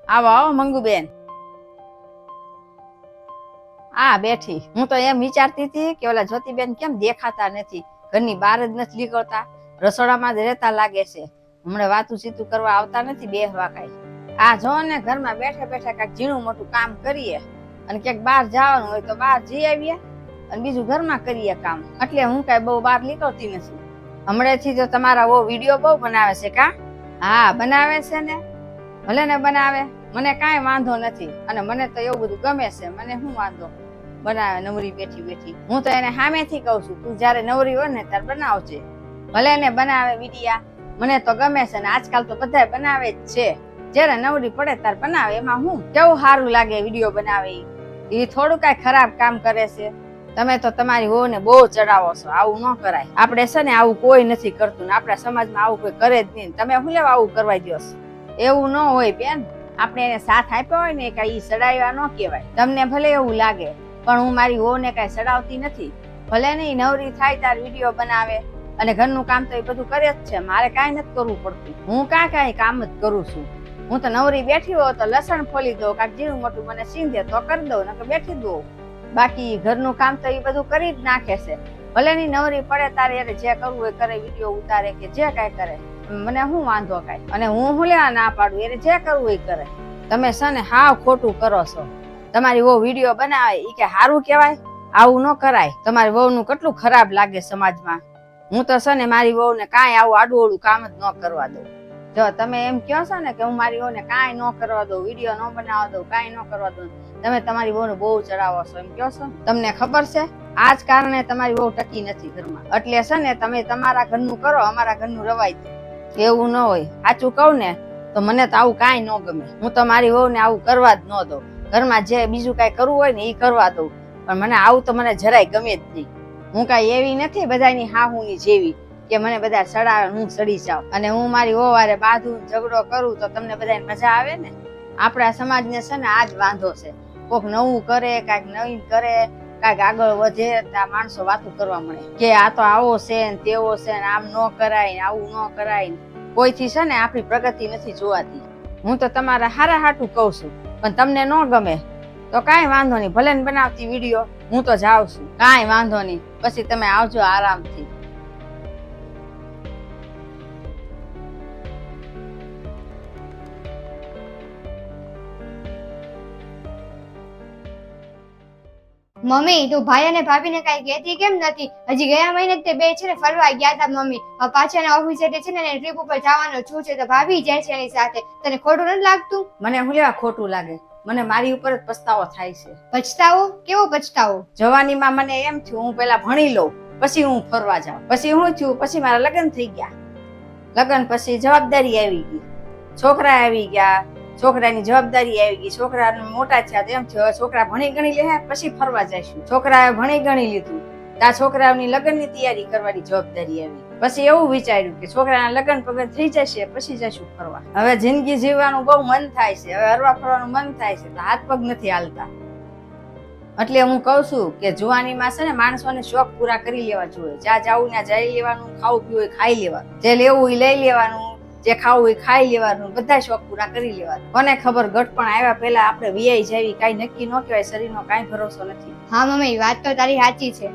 આવો આવો મંગુબેન. આ બેઠી. હું તો એમ વિચારતી હતી કે ઓલા જ્યોતિબેન કેમ દેખાતા નથી, ઘરની બહાર જ નથી નીકળતા, રસોડામાં જ રહેતા લાગે છે. હમણાં વાતું સીતું કરવા આવતા નથી બેહવા કાંઈ. આ જો ને ઘરમાં બેઠા બેઠા કાંઈક ઝીણું મોટું કામ કરીએ અને ક્યાંક બહાર જવાનું હોય તો બહાર જઈ આવીએ અને બીજું ઘરમાં કરીએ કામ. એટલે હું કાંઈ બહુ બહાર નીકળતી નથી. હમણાંથી તો તમારા ઓ વિડીયો બહુ બનાવે છે કા? હા બનાવે છે ને, ભલે ને બનાવે, મને કાંઈ વાંધો નથી અને મને તો એવું બધું ગમે છે. મને શું વાંધો બનાવે નવરી બેઠી બેઠી. હું તો એને સામેથી કહું છું તું જયારે નવરી હોય ને ત્યારે બનાવજે. ભલે ને બનાવે વિડિયા, મને તો ગમે છે ને આજકાલ તો બધા બનાવે જ છે. જયારે નવરી પડે ત્યારે બનાવે, એમાં હું કેવું સારું લાગે વિડીયો બનાવે. એ થોડું કાંઈ ખરાબ કામ કરે છે. તમે તો તમારી વહુ ને બહુ ચડાવો છો, આવું ન કરાય. આપણે છે ને આવું કોઈ નથી કરતું ને આપણા સમાજમાં આવું કોઈ કરે જ નહીં. તમે શું લેવા આવું કરવા દો છો? એવું ન હોય બેન, આપણે એને સાથ આપ્યો હોય ને કઈ સડાવ્યા ન કહેવાય. તમને ભલે એવું લાગે પણ હું મારી વહુ ને કઈ સડાવતી નથી. ભલે નહીં નવરી થાય તાર વિડીયો બનાવે અને ઘરનું કામ તો એ બધું કરે જ છે. મારે કાંઈ નથી કરવું પડતું. હું કાંઈ કામ જ કરું છું. હું તો નવરી બેઠી હોય તો લસણ ફોલી દઉં, કાંઈક ઝીણું મોટું મને સીંધે તો કરી દઉં, નકર બેઠી દઉં. બાકી ઘરનું કામ તો એ બધું કરી જ નાખે છે. ભલે ની નવરી પડે તારે એને જે કરવું હોય કરે, વિડીયો ઉતારે કે જે કાંઈ કરે, મને શું વાંધો કાંઈ. અને હું શું લેવા ના પાડું, એને જે કરવું એ કરે. તમે છે ને હાવ ખોટું કરો છો. તમારી વહુ વિડીયો બનાવે એ કે સારું કહેવાય? આવું ન કરાય. તમારી વહુનું કેટલું ખરાબ લાગે સમાજમાં. હું તો છે ને મારી વહુને કાંઈ આવું આડું કામ જ ન કરવા દઉં. જો તમે એમ કહો છો ને કે હું મારી વહુને કાંઈ ન કરવા દઉં, વિડીયો ન બનાવવા દઉં, કાંઈ ન કરવા દઉં, તમે તમારી વહુને બહુ ચડાવો છો એમ કહો છો. તમને ખબર છે આ જ કારણે તમારી વહુ ટકી નથી ઘરમાં. એટલે છે ને તમે તમારા ઘરનું કરો, અમારા ઘરનું રવાય દો. એવું ન હોય. સાચું કહું ને તો મને તો આવું કાંઈ ન ગમે. હું તો મારી વહુને આવું કરવા જ ન દઉં. ઘરમાં જે બીજું કાંઈ કરવું હોય ને એ કરવા દઉં, પણ મને આવું તો મને જરાય ગમે જ નહીં. હું કાંઈ એવી નથી બધાની હાહુની જેવી કે મને બધા સડાવે હું સડી જાઉં અને હું મારી વહુ હારે બાંધું ઝઘડો કરું તો તમને બધાને મજા આવે ને. આપણા સમાજને છે ને આ જ વાંધો છે. કોઈક નવું કરે, કાંઈક નવીન કરે, કાંઈક આગળ વધે ત્યાં માણસો વાતું કરવા મળે કે આ તો આવો છે ને તેવો છે ને આમ ન કરાય ને આવું ન કરાય. કોઈથી છે ને આપણી પ્રગતિ નથી જોવાતી. હું તો તમારા હારા હાટું કહું છું, પણ તમને ન ગમે તો કાંઈ વાંધો નહીં, ભલે ને બનાવતી વિડીયો, હું તો જાઉં છું. કાંઈ વાંધો નહીં, પછી તમે આવજો આરામથી. મમ્મી તું ભાઈ અને ભાભીને કઈ કહેતી કેમ નથી? હજી ગયા મહિને તે બે છે ને ફરવા ગયા હતા મમ્મી. પાછાના ઓફિસે છે ને ટ્રીપ ઉપર જવાનો છું છે તો ભાભી જાય છે એની સાથે. તને ખોટું નથી લાગતું? મને હું લેવા ખોટું લાગે? મને મારી ઉપર જ પસ્તાવો થાય છે. પછતાવો? કેવો પછતાવો? જવાનીમાં મને એમ થયું હું પેલા ભણી લઉં પછી હું ફરવા જાઉં. પછી હું થયું, પછી મારા લગ્ન થઈ ગયા. લગ્ન પછી જવાબદારી આવી ગઈ, છોકરા આવી ગયા, છોકરાની જવાબદારી આવી ગઈ, છોકરા મોટા થયા તો એમ થયું છોકરા ભણી ગણી લે પછી ફરવા જઈશું. છોકરાએ ભણી ગણી લીધું ત્યાં છોકરાઓની લગ્નની તૈયારી કરવાની જવાબદારી આવી. પછી એવું વિચાર્યું કે છોકરાના લગ્ન પગન થઈ જશે પછી જઈશું ફરવા. હવે જિંદગી જીવવાનું બહુ મન થાય છે, હવે હરવા ફરવાનું મન થાય છે તો હાથ પગ નથી હાલતા. એટલે હું કઉ છું કે જુવાનીમાં છે ને માણસોને શોખ પૂરા કરી લેવા જોઈએ. જ્યાં જવું ત્યાં જઈ લેવાનું, ખાવું પીવું એ ખાઈ લેવાનું, જે લેવું એ લઈ લેવાનું, જે ખાવું એ ખાઈ લેવાનું, બધા શોખ પૂરા કરી લેવાનું. કોને ખબર ગટપણ આવ્યા પહેલા આપણે વીઆઈ જાવી, કાંઈ નક્કી ન કહેવાય. શરીરનો કાંઈ ભરોસો નથી. હા મમ્મી વાત તો તારી સાચી છે.